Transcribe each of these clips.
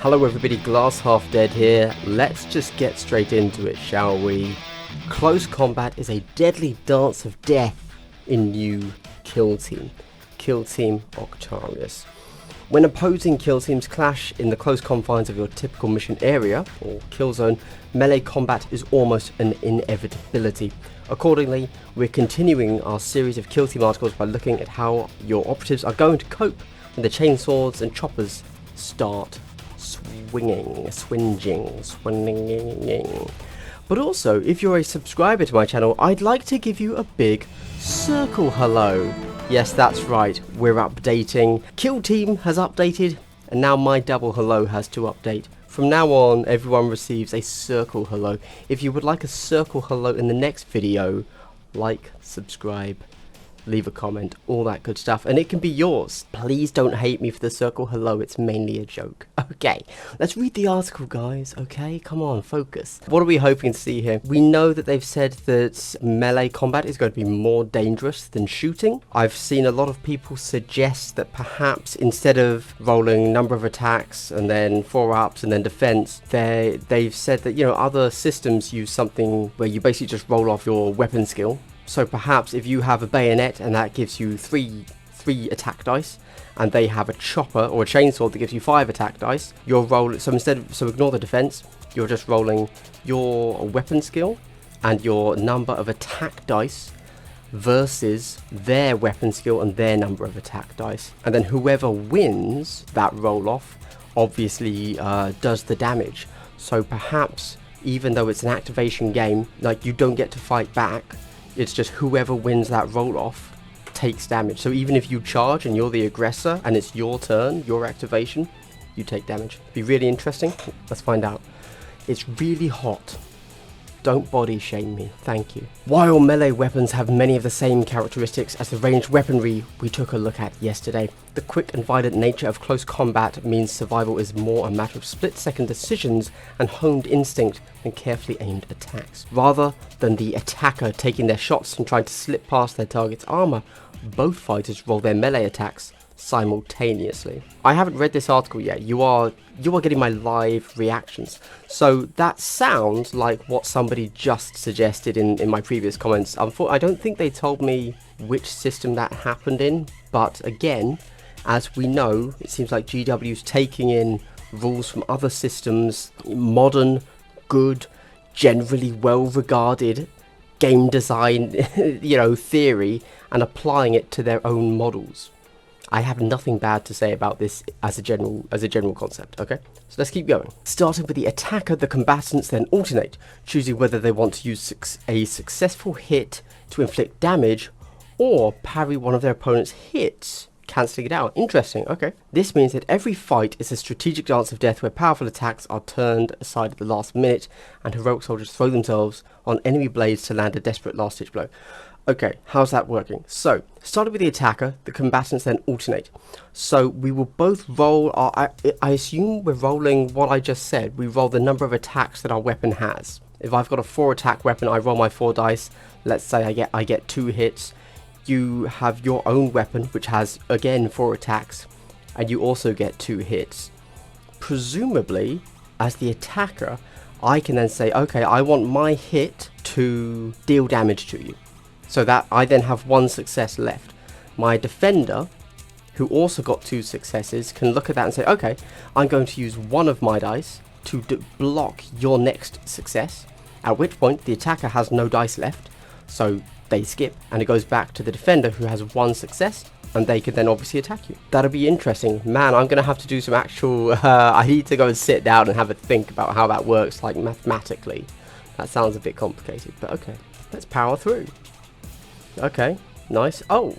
Hello everybody, Glass Half Dead here. Let's just get straight into it, shall we? Close combat is a deadly dance of death in new Kill Team. Kill Team Octarius. When opposing kill teams clash in the close confines of your typical mission area, or kill zone, melee combat is almost an inevitability. Accordingly, we're continuing our series of kill team articles by looking at how your operatives are going to cope when the chainswords and choppers start swinging. But also, if you're a subscriber to my channel, I'd like to give you a big circle hello. Yes, that's right, we're updating. Kill Team has updated, and now my double hello has to update. From now on, everyone receives a circle hello. If you would like a circle hello in the next video, like, subscribe, leave a comment, all that good stuff, and it can be yours. Please don't hate me for the circle hello, it's mainly a joke. Okay, let's read the article, guys, okay? Come on, focus. What are we hoping to see here? We know that they've said that melee combat is going to be more dangerous than shooting. I've seen a lot of people suggest that perhaps instead of rolling number of attacks and then 4-ups and then defense, they've said that, you know, other systems use something where you basically just roll off your weapon skill. So perhaps if you have a bayonet and that gives you three attack dice, and they have a chopper or a chainsaw that gives you 5 attack dice, you're rolling. So ignore the defense. You're just rolling your weapon skill and your number of attack dice versus their weapon skill and their number of attack dice, and then whoever wins that roll off obviously does the damage. So perhaps even though it's an activation game, like, you don't get to fight back. It's just whoever wins that roll off takes damage. So even if you charge and you're the aggressor and it's your turn, your activation, you take damage. Be really interesting. Let's find out. It's really hot. Don't body shame me, thank you. While melee weapons have many of the same characteristics as the ranged weaponry we took a look at yesterday, the quick and violent nature of close combat means survival is more a matter of split-second decisions and honed instinct than carefully aimed attacks. Rather than the attacker taking their shots and trying to slip past their target's armor, both fighters roll their melee attacks simultaneously. I haven't read this article yet. You are getting my live reactions. So that sounds like what somebody just suggested in my previous comments. I don't think they told me which system that happened in, but again, as we know, it seems like GW's taking in rules from other systems, modern, good, generally well regarded game design theory, and applying it to their own models. I have nothing bad to say about this as a general concept, okay? So let's keep going. Starting with the attacker, the combatants then alternate, choosing whether they want to use a successful hit to inflict damage or parry one of their opponent's hits, cancelling it out. Interesting, okay. This means that every fight is a strategic dance of death where powerful attacks are turned aside at the last minute and heroic soldiers throw themselves on enemy blades to land a desperate last-ditch blow. Okay, how's that working? So, starting with the attacker, the combatants then alternate. So we will both roll I assume we're rolling what I just said. We roll the number of attacks that our weapon has. If I've got a 4 attack weapon, I roll my 4 dice. Let's say I get 2 hits. You have your own weapon, which has, again, 4 attacks, and you also get 2 hits. Presumably, as the attacker, I can then say, okay, I want my hit to deal damage to you. So that I then have 1 success left. My defender, who also got 2 successes, can look at that and say, okay, I'm going to use 1 of my dice to block your next success, at which point the attacker has no dice left, so they skip, and it goes back to the defender who has 1 success, and they can then obviously attack you. That'll be interesting. Man, I'm going to have to do some actual, I need to go and sit down and have a think about how that works, like, mathematically. That sounds a bit complicated, but okay, let's power through. Okay, nice. Oh,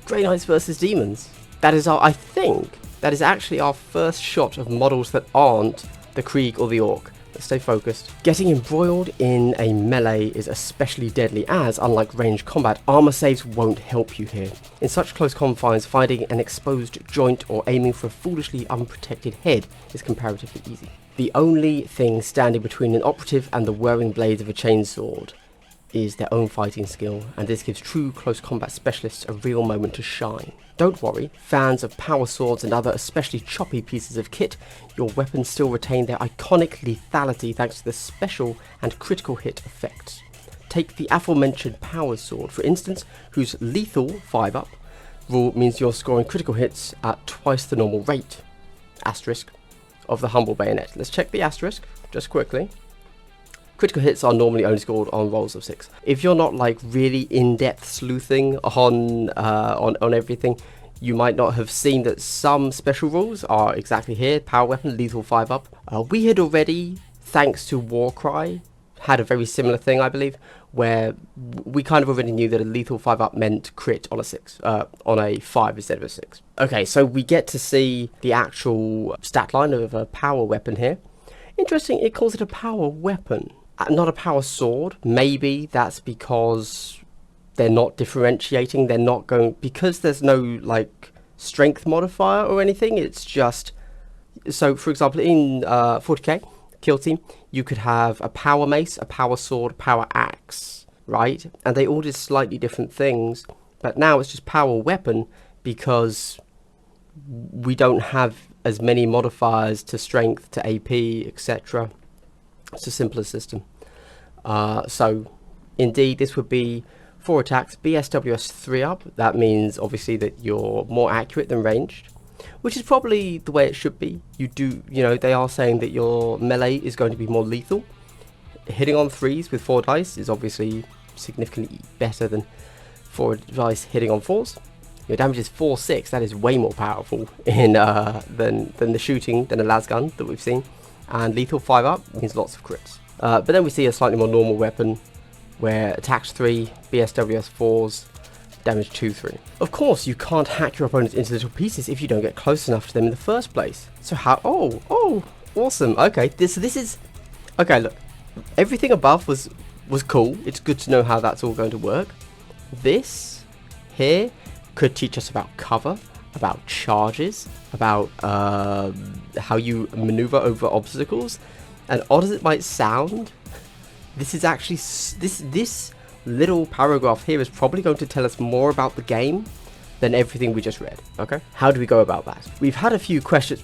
Grey Knights versus Demons. That is I think that is actually our first shot of models that aren't the Krieg or the Orc. Let's stay focused. Getting embroiled in a melee is especially deadly as, unlike ranged combat, armor saves won't help you here. In such close confines, finding an exposed joint or aiming for a foolishly unprotected head is comparatively easy. The only thing standing between an operative and the whirring blades of a chainsword is their own fighting skill, and this gives true close combat specialists a real moment to shine. Don't worry, fans of power swords and other especially choppy pieces of kit, your weapons still retain their iconic lethality thanks to the special and critical hit effects. Take the aforementioned power sword, for instance, whose lethal 5-up rule means you're scoring critical hits at twice the normal rate, asterisk, of the humble bayonet. Let's check the asterisk, just quickly. Critical hits are normally only scored on rolls of 6. If you're not like really in-depth sleuthing on everything, you might not have seen that some special rules are exactly here. Power weapon, lethal 5-up. We had already, thanks to Warcry, had a very similar thing, I believe, where we kind of already knew that a lethal 5-up meant crit on a 6, on a 5 instead of a 6. Okay, so we get to see the actual stat line of a power weapon here. Interesting, it calls it a power weapon, not a power sword. Maybe that's because they're not differentiating, they're not going, because there's no like strength modifier or anything, it's just, so for example in 40k Kill Team, you could have a power mace, a power sword, power axe, right? And they all did slightly different things, but now it's just power weapon because we don't have as many modifiers to strength, to AP, etc. It's a simpler system. So indeed this would be 4 attacks, BSWS 3-up. That means obviously that you're more accurate than ranged, which is probably the way it should be. You know, they are saying that your melee is going to be more lethal. Hitting on 3s with 4 dice is obviously significantly better than 4 dice hitting on 4s. Your damage is 4-6. That is way more powerful in than the shooting, than a lasgun that we've seen. And lethal 5-up means lots of crits. But then we see a slightly more normal weapon where attacks 3, BSWS 4s, damage 2-3. Of course, you can't hack your opponents into little pieces if you don't get close enough to them in the first place. So how? Oh, awesome. Okay, this is okay. Look, everything above was cool. It's good to know how that's all going to work. This here could teach us about cover, about charges, about how you maneuver over obstacles. And odd as it might sound, this is actually this little paragraph here is probably going to tell us more about the game than everything we just read. Okay, how do we go about that? We've had a few questions.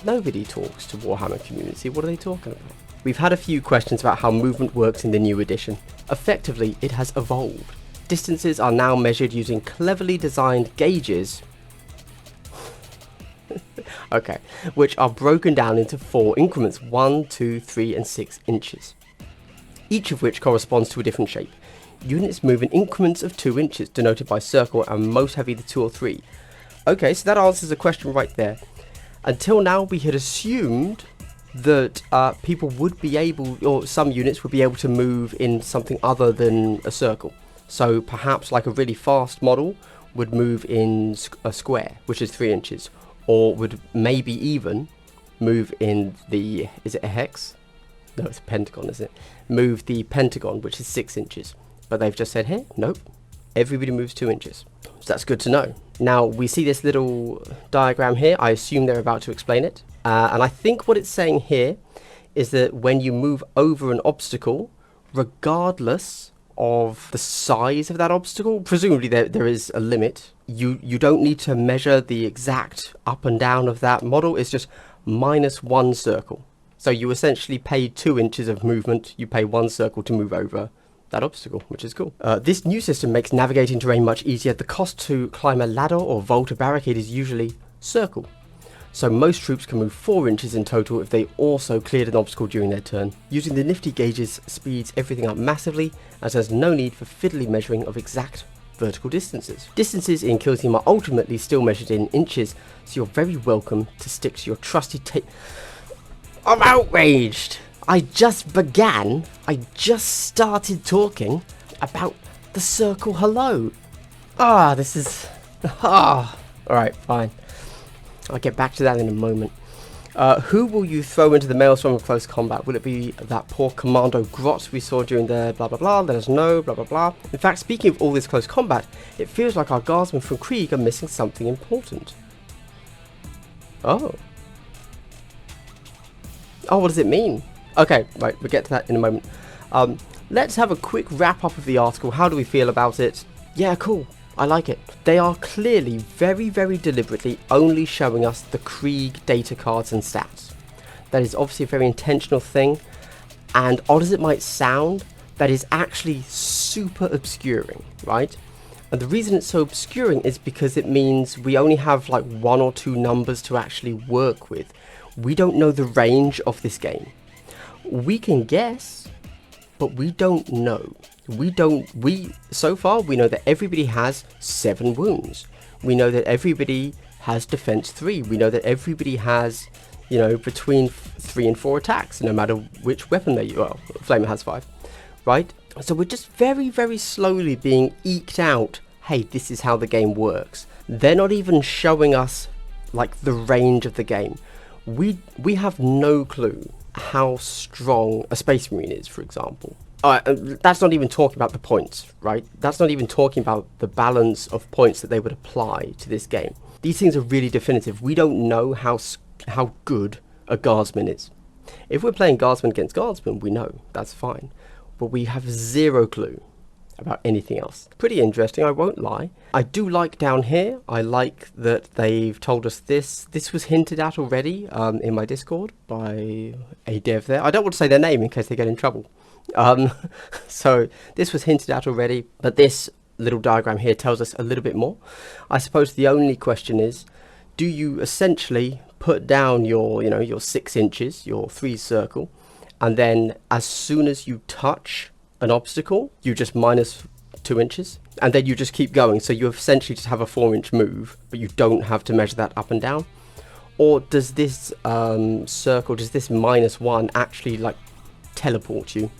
Nobody talks to Warhammer Community. What are they talking about? We've had a few questions about how movement works in the new edition. Effectively, it has evolved. Distances are now measured using cleverly designed gauges okay, which are broken down into 4 increments, 1, 2, 3 and 6 inches, each of which corresponds to a different shape. Units move in increments of 2 inches, denoted by circle, and most have either 2 or 3. Okay, so that answers a question right there. Until now, we had assumed that people would be able, or some units would be able to move in something other than a circle. So perhaps like a really fast model would move in a square, which is 3 inches, or would maybe even move in the, is it a hex? No, it's a pentagon, isn't it? Move the pentagon, which is 6 inches. But they've just said here, nope, everybody moves 2 inches. So that's good to know. Now we see this little diagram here. I assume they're about to explain it. And I think what it's saying here is that when you move over an obstacle, regardless of the size of that obstacle, presumably there is a limit. You don't need to measure the exact up and down of that model. It's just -1 circle. So you essentially pay 2 inches of movement. You pay 1 circle to move over that obstacle, which is cool. This new system makes navigating terrain much easier. The cost to climb a ladder or vault a barricade is usually circle. So most troops can move 4 inches in total if they also cleared an obstacle during their turn. Using the nifty gauges speeds everything up massively, as there's no need for fiddly measuring of exact vertical distances. Distances in Kill Team are ultimately still measured in inches, so you're very welcome to stick to your trusty tape. I'm outraged! I just started talking about the circle hello. This is, alright, fine. I'll get back to that in a moment. Who will you throw into the maelstrom of close combat? Will it be that poor Commando Grot we saw during the blah blah blah? Let us know, blah blah blah. In fact, speaking of all this close combat, it feels like our guardsmen from Krieg are missing something important. Oh, what does it mean? Okay, right, we'll get to that in a moment. let's have a quick wrap up of the article. How do we feel about it? Yeah, cool. I like it. They are clearly very, very deliberately only showing us the Krieg data cards and stats. That is obviously a very intentional thing, and odd as it might sound, that is actually super obscuring, right? And the reason it's so obscuring is because it means we only have like 1 or 2 numbers to actually work with. We don't know the range of this game. We can guess, but we don't know. So far we know that everybody has 7 wounds. We know that everybody has defense 3. We know that everybody has, you know, between 3 and 4 attacks, no matter which weapon they use. Well, Flamer has 5, right? So we're just very, very slowly being eked out. Hey, this is how the game works. They're not even showing us like the range of the game. We have no clue how strong a Space Marine is, for example. That's not even talking about the points, right? That's not even talking about the balance of points that they would apply to this game. These things are really definitive. We don't know how good a guardsman is. If we're playing guardsman against guardsman, we know, that's fine. But we have 0 clue about anything else. Pretty interesting, I won't lie. I do like down here, I like that they've told us this. This was hinted at already in my Discord by a dev there. I don't want to say their name in case they get in trouble. So this was hinted at already, but this little diagram here tells us a little bit more. I suppose the only question is, do you essentially put down your, you know, your 6 inches, your 3 circle, and then as soon as you touch an obstacle, you just minus 2 inches, and then you just keep going, so you essentially just have a 4-inch move, but you don't have to measure that up and down? Or does this circle, does this -1 actually like teleport you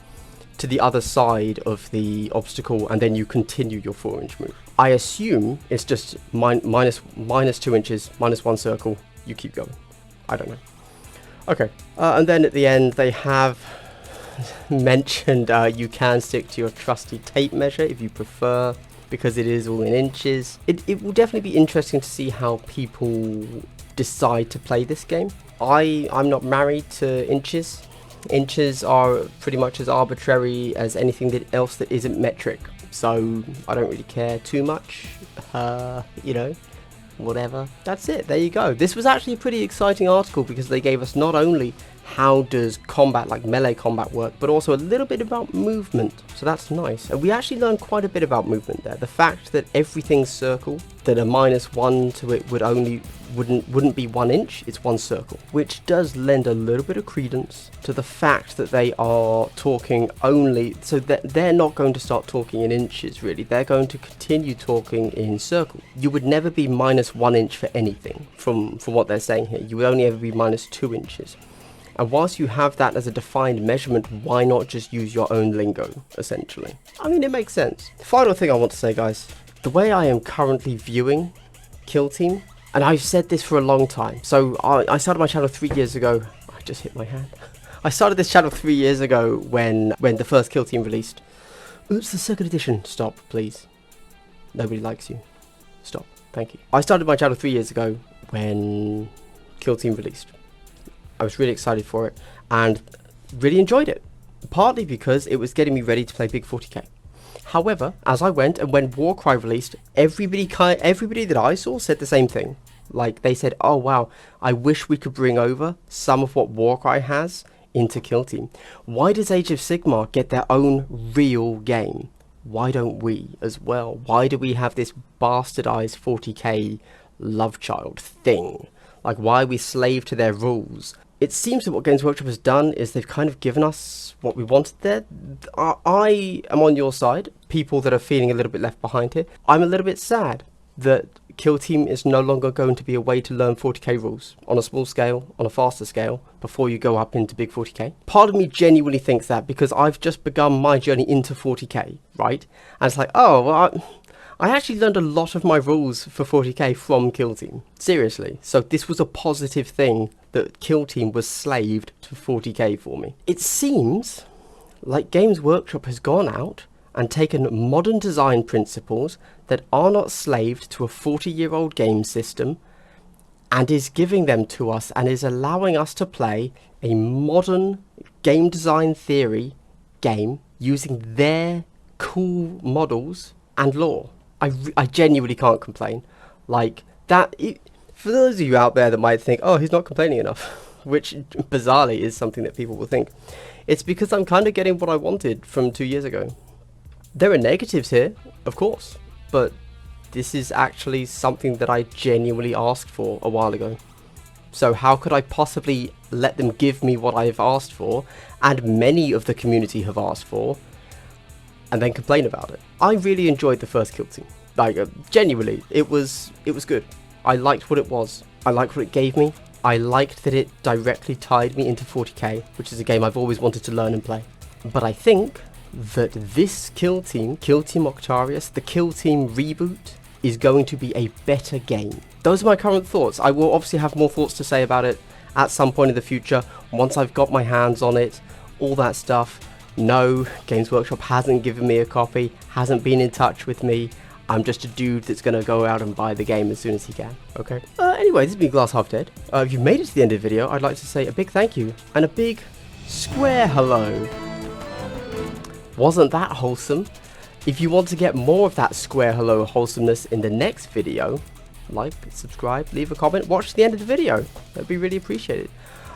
to the other side of the obstacle, and then you continue your 4-inch move? I assume it's just minus 2 inches, -1 circle, you keep going. I don't know. Okay, and then at the end they have mentioned you can stick to your trusty tape measure if you prefer, because it is all in inches. It will definitely be interesting to see how people decide to play this game. I'm not married to inches. Inches are pretty much as arbitrary as anything else that isn't metric, so I don't really care too much. You know, whatever. That's it, there you go. This was actually a pretty exciting article because they gave us not only how does combat, like melee combat, work, but also a little bit about movement, so that's nice. And we actually learned quite a bit about movement there. The fact that everything's circle, that a -1 to it wouldn't be 1 inch, it's 1 circle, which does lend a little bit of credence to the fact that they are talking only, so that they're not going to start talking in inches really, they're going to continue talking in circle. You would never be -1 inch for anything from what they're saying here. You would only ever be -2 inches. And whilst you have that as a defined measurement, why not just use your own lingo, essentially? I mean, it makes sense. Final thing I want to say, guys, the way I am currently viewing Kill Team, and I've said this for a long time, so I started my channel 3 years ago. I just hit my hand. I started this channel 3 years ago when the first Kill Team released. Oops, the 2nd edition. Stop, please. Nobody likes you. Stop, thank you. I started my channel 3 years ago when Kill Team released. I was really excited for it and really enjoyed it, partly because it was getting me ready to play Big 40k. However, as I went, and when Warcry released, everybody that I saw said the same thing. Like, they said, oh wow, I wish we could bring over some of what Warcry has into Kill Team. Why does Age of Sigmar get their own real game? Why don't we as well? Why do we have this bastardized 40k love child thing? Like, why are we slave to their rules? It seems that what Games Workshop has done is they've kind of given us what we wanted there. I am on your side, people that are feeling a little bit left behind here. I'm a little bit sad that Kill Team is no longer going to be a way to learn 40k rules on a small scale, on a faster scale, before you go up into Big 40k. Part of me genuinely thinks that because I've just begun my journey into 40k, right? And it's like, oh, well, I actually learned a lot of my rules for 40k from Kill Team. Seriously. So this was a positive thing that Kill Team was slaved to 40k for me. It seems like Games Workshop has gone out and taken modern design principles that are not slaved to a 40-year-old game system and is giving them to us and is allowing us to play a modern game design theory game using their cool models and lore. I genuinely can't complain. Like, for those of you out there that might think, oh, he's not complaining enough, which bizarrely is something that people will think, it's because I'm kind of getting what I wanted from 2 years ago. There are negatives here, of course, but this is actually something that I genuinely asked for a while ago. So how could I possibly let them give me what I've asked for, and many of the community have asked for, and then complain about it? I really enjoyed the first Kill Team. Like, genuinely, it was good. I liked what it was. I liked what it gave me. I liked that it directly tied me into 40k, which is a game I've always wanted to learn and play. But I think that this Kill Team Octarius, the Kill Team Reboot, is going to be a better game. Those are my current thoughts. I will obviously have more thoughts to say about it at some point in the future, once I've got my hands on it, all that stuff. No, Games Workshop hasn't given me a copy, hasn't been in touch with me. I'm just a dude that's going to go out and buy the game as soon as he can, okay? Anyway, this has been Glass Half Dead. If you've made it to the end of the video, I'd like to say a big thank you and a big square hello. Wasn't that wholesome? If you want to get more of that square hello wholesomeness in the next video, like, subscribe, leave a comment, watch the end of the video. That'd be really appreciated.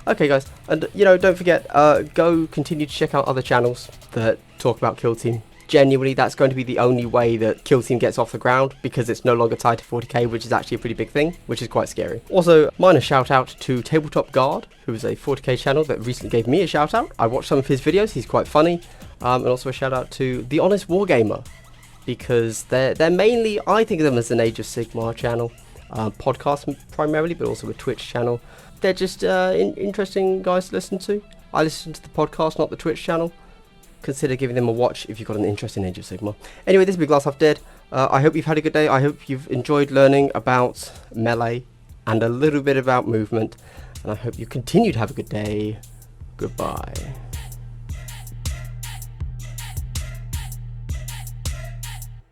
Okay guys, and don't forget, go continue to check out other channels that talk about Kill Team. Genuinely, that's going to be the only way that Kill Team gets off the ground, because it's no longer tied to 40k, which is actually a pretty big thing, which is quite scary. Also, minor shout out to Tabletop Guard, who is a 40k channel that recently gave me a shout out. I watched some of his videos, he's quite funny. And also a shout out to The Honest Wargamer, because they're mainly, I think of them as an Age of Sigmar channel, podcast primarily, but also a Twitch channel. They're just interesting guys to listen to. I listen to the podcast, not the Twitch channel. Consider giving them a watch if you've got an interest in Age of Sigmar. Anyway, this has been Glass Half Dead. I hope you've had a good day. I hope you've enjoyed learning about melee and a little bit about movement. And I hope you continue to have a good day. Goodbye.